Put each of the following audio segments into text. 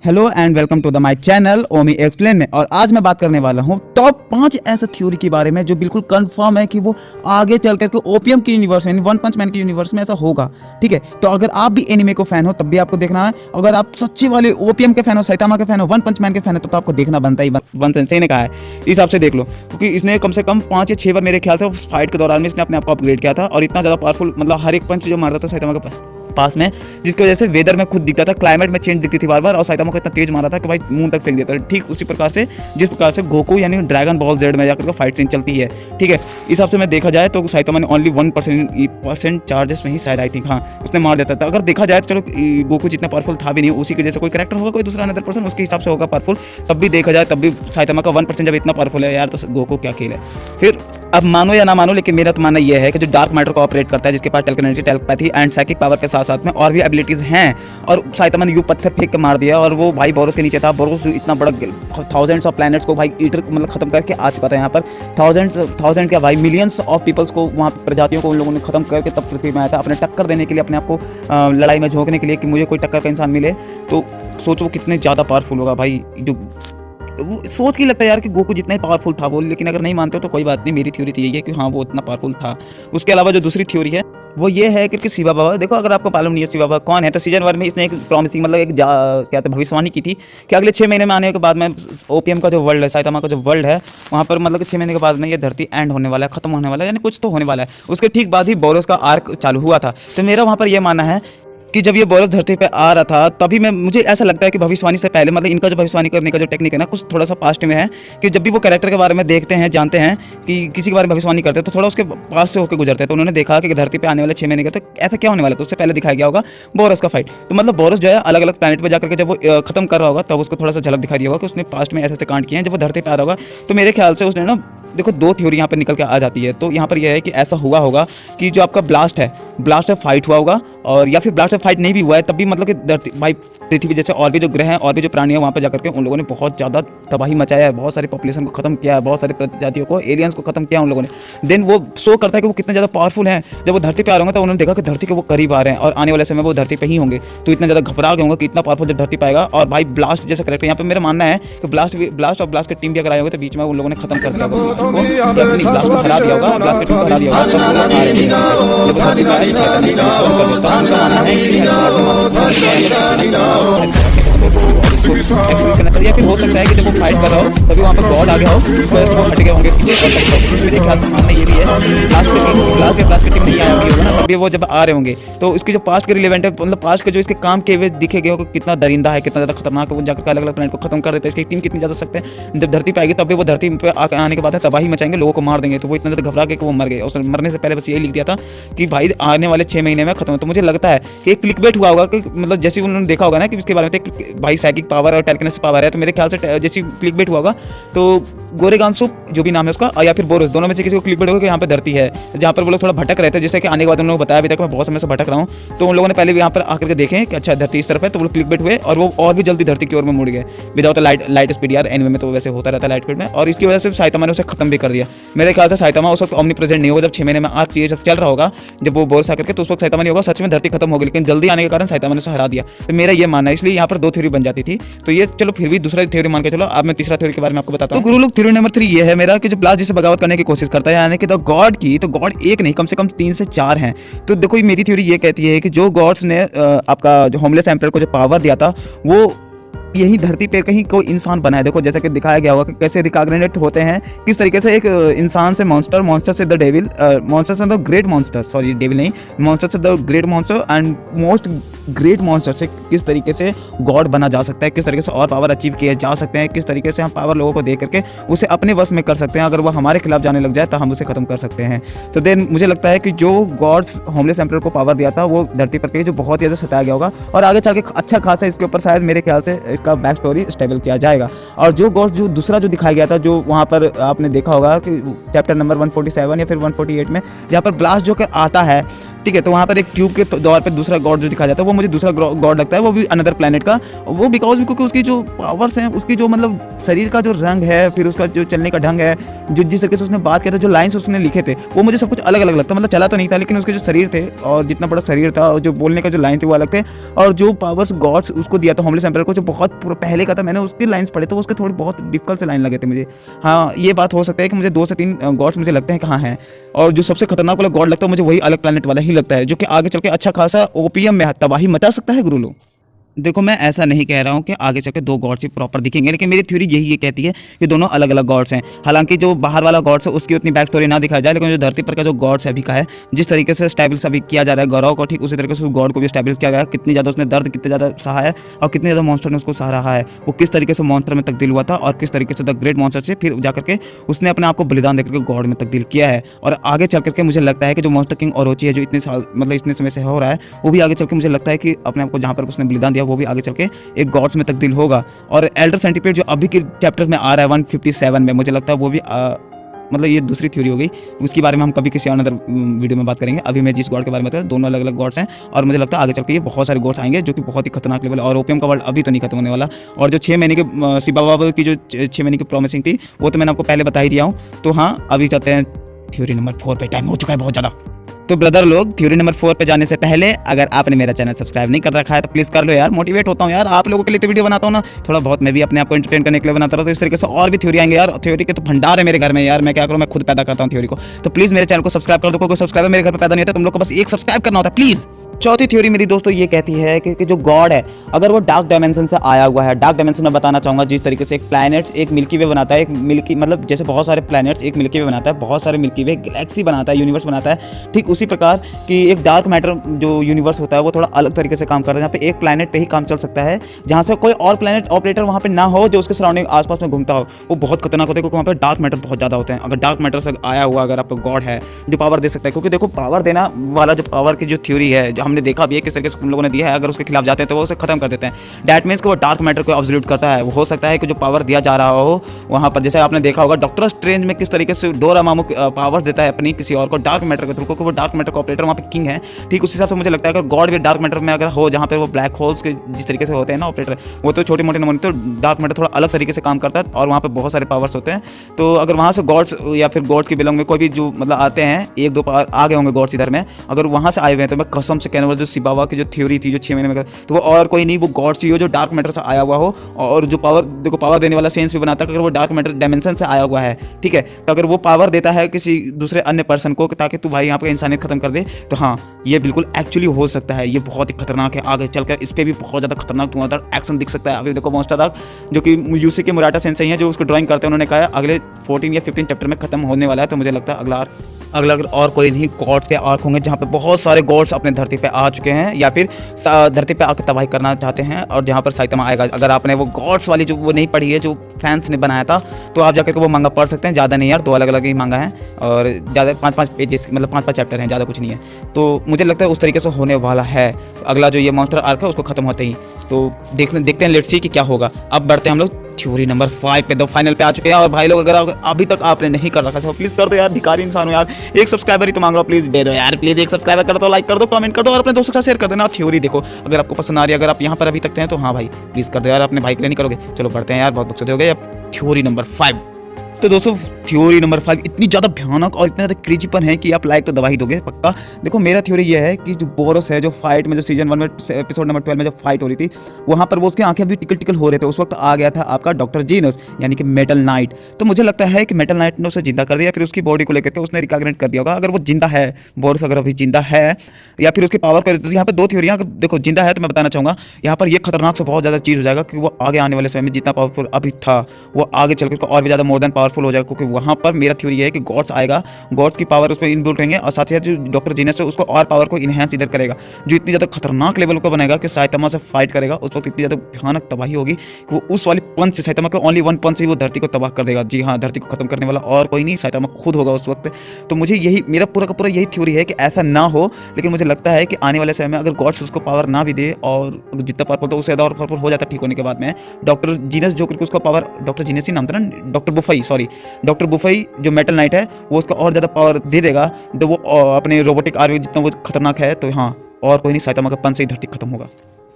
Hello and welcome to the my channel Omi explain में। और आज मैं बात करने वाला हूँ टॉप 5 ऐसे थ्योरी के बारे में जो बिल्कुल कंफर्म है कि वो आगे चल करके ओपीएम की यूनिवर्स में, वन पंच मैन की यूनिवर्स में ऐसा होगा। ठीक है, तो अगर आप भी एनिमे को फैन हो तब भी आपको देखना है। अगर आप सच्ची वाले ओपीएम के फैन हो, साइतामा के फैन हो, वन पंच मैन के फैन हो तो आपको देखना बनता ही। वन सेंसेई ने कहा है इस हिसाब से देख लो, क्योंकि इसने कम से कम 5 या 6 बार मेरे ख्याल से फाइट के दौरान में इसने अपने आप को अपग्रेड किया था। और इतना ज़्यादा पावरफुल, मतलब हर एक पंच जो मारता था साइतामा के पास में, जिसकी वजह से वेदर में खुद दिखता था, क्लाइमेट में चेंज दिखती थी बार बार, और साइतामा को इतना तेज मारा था कि भाई मून तक फेंक देता था। ठीक उसी प्रकार से जिस प्रकार से गोकू यानी ड्रैगन बॉल जेड में जाकर फाइट सीन चलती है। ठीक है, इस हिसाब से मैं देखा जाए तो साइतामा ने ओनली 1% चार्जेस में ही शायद आई थिंक, हाँ, उसने मार देता था। अगर देखा जाए तो चलो गोकू जितना पावरफुल था भी नहीं, उसी के जैसे कोई कैरेक्टर होगा, कोई दूसरा अनदर पर्सन उसके हिसाब से होगा पावरफुल, तब भी देखा जाए तब भी साइतामा का 1% जब इतना पावरफुल है यार, तो गोकू क्या खेल है। फिर अब मानो या ना मानो, लेकिन मेरा तो मानना यह है कि जो डार्क मैटर को ऑपरेट करता है, जिसके पास टेलेकिनेसिटी, टेलेपैथी एंड साइकिक पावर के साथ साथ में और भी एबिलिटीज हैं, और साइतामा ने यूं पत्थर फेंक के मार दिया और वो भाई बोरोस के नीचे था। बोरोस इतना बड़ा थाउजेंड्स ऑफ प्लैनेट्स को भाई ईटर मतलब खत्म करके आ चुका था यहाँ पर। थाउजेंड क्या भाई मिलियंस ऑफ पीपल्स को, वहाँ प्रजातियों को उन लोगों ने खत्म करके तब पृथ्वी में आया था, अपने टक्कर देने के लिए, अपने आप को लड़ाई में झोंकने के लिए कि मुझे कोई टक्कर का इंसान मिले। तो सोचो वो कितने ज़्यादा पावरफुल होगा भाई। जो वो सोच के लगता है यार कि गोकू जितना ही पावरफुल था वो, लेकिन अगर नहीं मानते हो तो कोई बात नहीं, मेरी थ्योरी तो यही है कि हाँ वो उतना पावरफुल था। उसके अलावा जो दूसरी थ्योरी है वो ये है कि शिवा बाबा, देखो अगर आपको मालूम नहीं है शिवा बाबा कौन है, तो सीजन 1 में इसने एक प्रॉमिसिंग, मतलब एक क्या कहते हैं भविष्यवाणी की थी कि अगले 6 महीने में आने के बाद में ओपीएम का जो वर्ल्ड है, साइतामा का जो वर्ल्ड है, वहाँ पर मतलब 6 महीने के बाद में ये धरती एंड होने वाला है, खत्म होने वाला है, यानी कुछ तो होने वाला है। उसके ठीक बाद ही बोरोस का आर्क चालू हुआ था। तो मेरा वहाँ पर यह मानना है कि जब ये बोरोस धरती पे आ रहा था तभी मुझे ऐसा लगता है कि भविष्यवाणी से पहले, मतलब इनका जो भविष्यवाणी करने का जो टेक्निक है ना, कुछ थोड़ा सा पास्ट में है कि जब भी वो कैरेक्टर के बारे में देखते हैं, जानते हैं कि किसी के बारे में भविष्यवाणी करते हैं, तो थोड़ा उसके पास से होकर गुजरते हैं। तो उन्होंने देखा कि धरती पे आने वाले 6 महीने का तो ऐसा क्या होने वाला है, तो उससे पहले दिखाया गया होगा बोरोस का फाइट। तो मतलब बोरोस जो है अलग अलग प्लैनेट पर जाकर के जब वो खत्म कर रहा होगा तब उसको थोड़ा सा झलक दिखाई दिया होगा कि उसने पास्ट में ऐसे ऐसे कांड किए हैं। जब वो धरती पे आ रहा होगा तो मेरे ख्याल से उसने ना, देखो 2 थ्योरी यहाँ पर निकल के आ जाती है। तो यहाँ पर यह है कि ऐसा हुआ होगा कि जो आपका ब्लास्ट से फाइट हुआ होगा, और या फिर ब्लास्ट से फाइट नहीं भी हुआ है तब भी मतलब कि धरती भाई पृथ्वी जैसे और भी जो ग्रह हैं और भी जो प्राणी हैं वहाँ पर जाकर के उन लोगों ने बहुत ज़्यादा तबाही मचाया है, बहुत सारी पॉपुलेशन को खत्म किया है, बहुत सारी प्रजातियों को, एलियंस को खत्म किया उन लोगों ने। देन वो शो करता है कि वो कितने ज़्यादा पावरफुल हैं। जब वो धरती पे आ रहे होंगे तो उन्होंने देखा कि धरती के वो करीब आ रहे हैं और आने वाले समय में वो धरती पे ही होंगे, तो इतना ज़्यादा घबरा गए होंगे कि इतना पावरफुल जब धरती पाएगा। और भाई ब्लास्ट जैसा करेक्टर यहाँ पे मेरा मानना है कि ब्लास्ट और ब्लास्ट की टीम भी अगर आए होंगे तो बीच में उन लोगों ने खत्म कर दिया होगा, हरा दिया होगा, ब्लास्ट की टीम को हरा दिया होगा। या फिर हो सकता है कि जब वो फाइट कर रहा हो तभी वहाँ पर गॉड आ गया हो, इस वजह से वो हट गए होंगे पीछे। मेरे ख्याल से मानना ये भी है ब्लास्ट की टीम नहीं आई होगी ना, तभी वो जब आ रहे होंगे तो इसकी जो पास्ट के रिलेवेंट है, मतलब पास्ट के जो इसके काम के हुए दिखे गए हो कितना दरिंदा है, कितना ज़्यादा खतरनाक है, वो जाकर अलग अलग प्लैनेट को खत्म कर देता है। इसकी टीम कितनी ज़्यादा सकते हैं, जब धरती पे आएगी तब भी वो धरती पे आने के बाद तबाही मचाएंगे, लोगों को मार देंगे। तो वो इतना ज़्यादा घबरा के वो मर गए, और मरने से पहले बस यही लिख दिया था कि भाई आने वाले 6 महीने में खत्म है। तो मुझे लगता है कि एक क्लिकबेट हुआ होगा कि मतलब जैसे उन्होंने देखा होगा ना कि इसके बारे में भाई साइकिक पावर और टेलेकिनेसिस पावर है, तो मेरे ख्याल से जैसे क्लिकबेट हुआ होगा तो गोरेगांसु जो भी नाम है उसका, या फिर बोरोस, दोनों में से किसी को क्लिकबेट होगा कि यहाँ पे धरती है, जहाँ पर वो लोग थोड़ा भटक रहे थे, जैसे कि आने के बाद उन लोगों को बताया भी था कि मैं बहुत समय से भटक रहा हूँ। तो उन लोगों ने पहले भी यहाँ पर आकर के देखें कि अच्छा धरती इस तरफ है, तो वो क्लिकबेट हुए और वो और भी जल्दी धरती की ओर में मुड़ गए विदाउट लाइट स्पीड। यार एनिमे में तो वैसे होता रहता है लाइट स्पीड में, और इसकी वजह से साइतामा ने उसे खत्म भी कर दिया। मेरे ख्याल से साइतामा उस वक्त ओमनी प्रेजेंट नहीं होगा जब 6 महीने में आर्क ये सब चल रहा होगा, जब वो बोरोस आकर के, तो उस वक्त साइतामा नहीं होगा, सच में धरती खत्म होगी, लेकिन जल्दी आने के कारण साइतामा ने उसे हरा दिया। तो मेरा ये मानना है, इसलिए यहाँ पर 2 थ्योरी बन जाती थी। तो ये चलो फिर भी दूसरा थ्योरी मान के चलो। अब मैं तीसरा थ्योरी के बारे में आपको बताता हूँ। तो गुरु लोग थ्योरी नंबर 3 ये है मेरा कि जो ब्लास्ट जिसे बगावत करने की कोशिश करता है, यानी कि द गॉड की, तो गॉड एक नहीं कम से कम 3 से 4 हैं। तो देखो मेरी थ्योरी ये कहती है कि जो गॉड्स ने आपका जो होमलेस एम्परर को जो पावर दिया था वो यही धरती पे कहीं कोई इंसान बनाए। देखो जैसे कि दिखाया गया होगा कि कैसे रिकॉग्निट होते हैं, किस तरीके से एक इंसान से मॉन्स्टर, मॉन्स्टर से द डेविल, मॉन्स्टर से the great monster, sorry devil नहीं, मॉन्स्टर से the great monster and most great monster से किस तरीके से गॉड बना जा सकता है, किस तरीके से और पावर अचीव किए जा सकते हैं, किस तरीके से हम पावर लोगों को दे करके उसे अपने वश में कर सकते हैं। अगर वो हमारे खिलाफ जाने लग जाए तो हम उसे खत्म कर सकते हैं। तो देन मुझे लगता है कि जो गॉड्स होमलेस एम्परर को पावर दिया था वो धरती पर के जो बहुत ही ज़्यादा सताया गया होगा, और आगे चल के अच्छा खासा इसके ऊपर शायद मेरे ख्याल से इसका बैक स्टोरी स्टेबल किया जाएगा। और जो गॉड जो दूसरा जो दिखाया गया था, जो वहाँ पर आपने देखा होगा कि चैप्टर नंबर 147 या फिर 148 में, जहाँ पर ब्लास्ट जो कर आता है ठीक है। तो वहाँ पर एक ट्यूब के दौर पे दूसरा गॉड जो दिखाया जाता है वो मुझे दूसरा गॉड लगता है, वो भी अनदर प्लेनेट का। वो बिकॉज क्योंकि उसकी जो पावर्स हैं, उसकी जो मतलब शरीर का जो रंग है, फिर उसका जो चलने का ढंग है, जो जिस तरीके से उसने बात किया था, जो लाइन्स उसने लिखे थे, वो मुझे सब कुछ अलग अलग लगता है। मतलब चला तो नहीं था, लेकिन उसके जो शरीर थे और जितना बड़ा शरीर था और जो बोलने का जो लाइन थे वो अलग थे। और जो पावर्स गॉड्स उसको दिया था होमलेस एम्पायर को, जो बहुत पहले का था, मैंने उसकी लाइन्स पढ़े तो उसके थोड़े बहुत डिफिकल्ट से लाइन लगे थे मुझे। हाँ, ये बात हो सकता है कि मुझे 2 से 3 गॉड्स मुझे लगते हैं कहाँ हैं, और जो सबसे खतरनाक वाला गॉड लगता है मुझे वही अलग प्लेनेट वाला ही लगता है, जो कि आगे चल के अच्छा खासा ओपीएम में तबाही मचा सकता है गुरु लोग। देखो, मैं ऐसा नहीं कह रहा हूँ कि आगे चल के 2 गॉड्स ही प्रॉपर दिखेंगे, लेकिन मेरी थ्योरी यही ये कहती है कि दोनों अलग अलग गॉड्स हैं। हालांकि जो बाहर वाला गॉड्स है उसकी उतनी बैक स्टोरी ना दिखाया जाए, लेकिन जो धरती पर का जो गॉड्स है अभी का है, जिस तरीके से स्टैब्लिश अभी किया जा रहा है गौरव को, ठीक उसी तरीके से उस गॉड को भी स्टैब्लिश किया गया है। कितनी ज़्यादा उसने दर्द, कितने ज़्यादा सहा है और कितने ज़्यादा मॉन्स्टर ने उसको सहा रहा है, वो किस तरीके से मॉन्स्टर में तब्दील हुआ था और किस तरीके से द ग्रेट मॉन्स्टर से फिर जाकर के उसने अपने आप को बलिदान देकर के गॉड में तब्दील किया है। और आगे चल करके मुझे लगता है कि जो मॉन्स्टर किंग ओरोची है, जो इतने साल मतलब इतने समय से हो रहा है, वो भी आगे चल के मुझे लगता है कि अपने आप को जहाँ पर उसने बलिदान दिया वो भी आगे चल के एक गॉड्स में तब्दील होगा। और एल्डर सेंटीपीड जो अभी के चैप्टर्स में आ रहा है 157 में, मुझे लगता है वो भी मतलब ये दूसरी थ्योरी हो गई, उसके बारे में हम कभी किसी अनदर वीडियो में बात करेंगे। अभी मैं जिस गॉड के बारे में बता रहा हूं, दोनों अलग अलग गॉड्स हैं और मुझे लगता है आगे चल के ये बहुत सारे गॉड्स आएंगे जो कि बहुत ही खतरनाक लेवल। और ओपीएम का वर्ल्ड अभी तो नहीं खत्म होने वाला। और जो 6 महीने के शिबा बाबा की जो 6 महीने की प्रॉमिसिंग थी वो तो मैंने आपको पहले बता ही दिया हूँ। तो हाँ, अभी चलते हैं थ्योरी नंबर 4 पे, टाइम हो चुका है बहुत ज़्यादा। तो ब्रदर लोग, थ्योरी नंबर 4 पे जाने से पहले अगर आपने मेरा चैनल सब्सक्राइब नहीं कर रखा है तो प्लीज़ कर लो यार। मोटिवेट होता हूँ यार, आप लोगों के लिए तो वीडियो बनाता हूँ ना, थोड़ा बहुत मैं भी अपने आप को एंटरटेन करने के लिए बनाता रहता हूँ। तो इस तरीके से और भी थ्योरी आएंगे यार, थ्योरी के तो भंडार है मेरे घर में यार। मैं क्या करूँ, मैं खुद पैदा करता हूँ थ्योरी को। तो प्लीज़ मेरे चैनल को सब्सक्राइब कर दो। कोई सब्सक्राइबर मेरे घर पर पैदा नहीं होता, तुम लोग को बस एक सब्सक्राइब करना होता है प्लीज़। चौथी थ्योरी मेरी दोस्तों ये कहती है कि जो गॉड है अगर वो डार्क डायमेंशन से आया हुआ है। डार्क डायमेंशन में बताना चाहूँगा जिस तरीके से एक प्लैनेट्स एक मिल्की वे बनाता है, एक मिल्की मतलब जैसे बहुत सारे प्लैनेट्स एक मिल्की वे बनाता है, बहुत सारे मिल्की वे गैलेक्सी बनाता है, यूनिवर्स बनाता है, ठीक उसी प्रकार कि एक डार्क मैटर जो यूनिवर्स होता है वो थोड़ा अलग तरीके से काम करता है, जहाँ पे एक प्लैनेट पे ही काम चल सकता है, जहाँ से कोई और प्लैनेट ऑपरेटर वहाँ पे ना हो जो उसके सराउंडिंग आसपास में घूमता हो। वो बहुत खतरनाक होता है क्योंकि वहाँ पे डार्क मैटर बहुत ज़्यादा होते हैं। अगर डार्क मैटर से आया हुआ अगर आपका गॉड है जो पावर दे सकता है, क्योंकि देखो पावर देना वाला जो पावर की जो थ्योरी है जो हमने देखा भी है किस तरीके से उन लोगों ने दिया है, अगर उसके खिलाफ जाते हैं तो वो उसे खत्म कर देते हैं। डैट मीन्स कि वो डार्क मैटर को ऑब्जर्व करता है। वो हो सकता है कि जो पावर दिया जा रहा हो वहाँ पर, जैसे आपने देखा होगा डॉक्टर स्ट्रेंज में किस तरीके से डोरामामू पावर्स देता है अपनी किसी और को डार्क मैटर के थ्रू, क्योंकि वो डार्क मैटर का ऑपरेटर वहाँ पे किंग है। ठीक उस हिसाब से मुझे लगता है अगर गॉड भी डार्क मैटर में अगर हो, जहाँ पर वो ब्लैक होल्स के जिस तरीके से होते हैं ना ऑपरेटर, वो तो छोटे मोटे नमूने, तो डार्क मैटर थोड़ा अलग तरीके से काम करता है और वहाँ पर बहुत सारे पावर्स होते हैं। तो अगर वहाँ से गॉड्स या फिर गॉड्स के बिलोंग में कोई भी जो मतलब आते हैं, 1-2 पावर आ गए होंगे गॉड्स इधर में, अगर वहाँ से आए हुए हैं तो मैं कसम से कहने वाला जो शिबावा की जो थ्योरी थी जो 6 महीने में, तो वो और कोई नहीं, वो गॉड से हो जो डार्क मैटर से आया हुआ हो। और जो पावर देखो पावर देने वाला सेंस भी बनाता है अगर वो डार्क मैटर डायमेंशन से आया हुआ है, ठीक है, तो अगर वो पावर देता है किसी दूसरे अन्य पर्सन को ताकि तू भाई यहाँ पे इंसानियत खत्म कर दे, तो हाँ ये बिल्कुल एक्चुअली हो सकता है। ये बहुत ही खतरनाक है, आगे चलकर इस पर भी बहुत ज़्यादा खतरनाक तुम्हारा एक्शन दिख सकता है। अभी देखो मॉन्स्टर आर्क जो कि यूसी के मुराटा सेंसेई हैं जो उसको ड्राइंग करते हैं, उन्होंने कहा अगले 14 या 15 चैप्टर में खत्म होने वाला है। तो मुझे लगता है अगला और कोई नहीं गॉड्स के आर्क होंगे जहाँ पे बहुत सारे गॉड्स अपने धरती पे आ चुके हैं या फिर धरती पे आकर तबाही करना चाहते हैं, और जहाँ पर साइतामा आएगा। अगर आपने वो गॉड्स वाली जो वो नहीं पढ़ी है जो फैंस ने बनाया था, तो आप जाकर के वो मांगा पढ़ सकते हैं। ज़्यादा नहीं यार, 2 अलग अलग ही मांगा है और ज़्यादा 5-5 पेजेस मतलब 5-5 चैप्टर हैं, ज़्यादा कुछ नहीं है। तो मुझे लगता है उस तरीके से होने वाला है अगला जो ये मॉन्स्टर आर्क है उसको खत्म होते ही। तो देखते हैं, लेट्स सी कि क्या होगा। अब बढ़ते हैं हम लोग थ्योरी नंबर 5 पे, दो फाइनल पे आ चुके हैं। और भाई लोग अगर अभी तक आपने नहीं कर रखा है प्लीज़ कर दो यार, भिखारी इंसान हो यार, एक सब्सक्राइबर ही तो मांग रहा हूं, प्लीज़ दे दो यार, प्लीज़ एक सब्सक्राइबर कर दो, लाइक कर दो, कमेंट कर दो और अपने दोस्तों के साथ शेयर कर देना। थ्योरी देखो अगर आपको पसंद आ रही है, अगर आप यहाँ पर अभी तक हैं तो हाँ भाई प्लीज़ कर दो यार, अपने भाई के लिए नहीं करोगे। चलो बढ़ते हैं यार, बहुत बकचोदी हो गई। अब थ्योरी नंबर 5। तो दोस्तों थ्योरी नंबर 5 इतनी ज़्यादा भयानक और इतना ज़्यादा क्रेजीपन है कि आप लाइक तो दबा ही दोगे पक्का। देखो मेरा थ्योरी ये है कि जो बोरस है, जो फाइट में जो सीजन 1 में एपिसोड नंबर 12 में जब फाइट हो रही थी वहाँ पर वो उसकी आंखें भी टिकल टिकल हो रहे थे, उस वक्त आ गया था आपका डॉक्टर जीनस यानी कि मेटल नाइट। तो मुझे लगता है कि मेटल नाइट ने उसे जिंदा कर दिया, फिर उसकी बॉडी को लेकर के उसने रिकॉग्नाइट कर दिया होगा। अगर वो जिंदा है, बोरस अगर अभी जिंदा है या फिर उसकी पावर कर, तो यहाँ पर 2 थ्योरियाँ। अगर देखो जिंदा है तो मैं बताना चाहूँगा यहाँ पर ये खतरनाक से बहुत ज़्यादा चीज़ हो जाएगा कि वो आगे आने वाले समय में जितना पावरफुल अभी था वो आगे चल कर और भी ज़्यादा मोर देन पावरफुल हो जाएगा, क्योंकि वहाँ पर मेरा थ्योरी है कि गॉड्स आएगा, गॉड्स की पावर उस पर इनबिल्ट होंगे और साथ ही साथ जो डॉक्टर जीनस है उसको और पावर को इनहेंस इधर करेगा, जो इतनी ज़्यादा खतरनाक लेवल को बनाएगा कि साइतामा से फाइट करेगा। उस वक्त इतनी ज़्यादा भयानक तबाही होगी कि वो उस वाली पंच से, साइतामा के ओनली 1 पंच से वो धरती को तबाह कर देगा। जी हाँ, धरती को खत्म करने वाला और कोई नहीं, साइतामा खुद होगा उस वक्त। तो मुझे यही मेरा पूरा का पूरा यही थ्योरी है कि ऐसा ना हो, लेकिन मुझे लगता है कि आने वाले समय में अगर गॉड्स उसको पावर ना भी दे और जितना पावरफुल तो उससे ज़्यादा और पावरफुल हो जाता ठीक होने के बाद में, डॉक्टर जीनस जो करके उसका पावर, डॉक्टर जीनस ही नाम था ना, डॉक्टर डॉक्टर बुफई जो मेटल नाइट है वो उसको और ज़्यादा पावर दे देगा, तो वो अपने रोबोटिक आर्मी जितना वो खतरनाक है, तो हाँ और कोई नहीं, साइतामा का पंच से ही धरती खत्म होगा।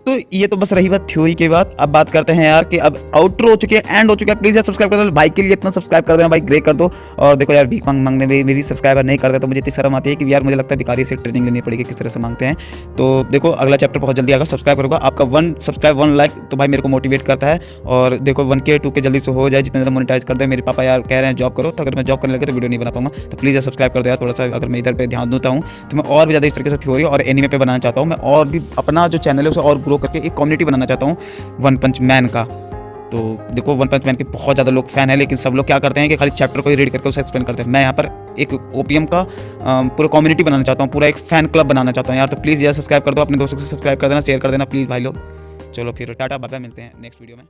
तो ये तो बस रही बात थ्योरी की बात। अब बात करते हैं यार कि अब आउटरो हो चुकी है, एंड हो चुका है। प्लीज़ यार सब्सक्राइब कर दो भाई, के लिए इतना सब्सक्राइब कर देना भाई, ग्रे कर दो। और देखो यार भीख मांगने में मेरी सब्सक्राइबर नहीं करते तो मुझे इतनी शर्म आती है कि यार मुझे लगता है भिखारी से ट्रेनिंग लेनी पड़ेगी किस तरह से मांगते हैं। तो देखो अगला चैप्टर बहुत जल्दी आएगा, सब्सक्राइब करूँगा। आपका 1 सब्सक्राइब 1 लाइक तो भाई मेरे को मोटिवेट करता है। और देखो 1K 2K जल्दी से हो जाए, जितना ज़्यादा मोनेटाइज कर दे। मेरे पापा यार कह रहे हैं जॉब करो, तो अगर मैं जॉब करने लगे तो वीडियो नहीं बना पाऊंगा, तो प्लीज़ यार सब्सक्राइब कर दो यार थोड़ा सा। अगर मैं इधर पे ध्यान देता हूँ तो मैं और भी ज़्यादा इस तरीके से थ्योरी और एनीमे पे बनाना चाहता हूँ। मैं और भी अपना जो चैनल है उसे और ग्रो करके एक कम्युनिटी बनाना चाहता हूँ वन पंच मैन का। तो देखो वन पंच मैन के बहुत ज़्यादा लोग फैन है, लेकिन सब लोग क्या करते हैं कि खाली चैप्टर को ही रीड करके उसे एक्सप्लेन करते हैं। मैं यहाँ पर एक ओपीएम का पूरा कम्युनिटी बनाना चाहता हूँ, पूरा एक फैन क्लब बनाना चाहता हूँ यार। तो प्लीज़ यार सब्सक्राइब कर दो, अपने दोस्तों से सब्सक्राइब कर देना, शेयर कर देना प्लीज़ भाई लोग। चलो फिर टाटा बाय बाय, मिलते हैं नेक्स्ट वीडियो में।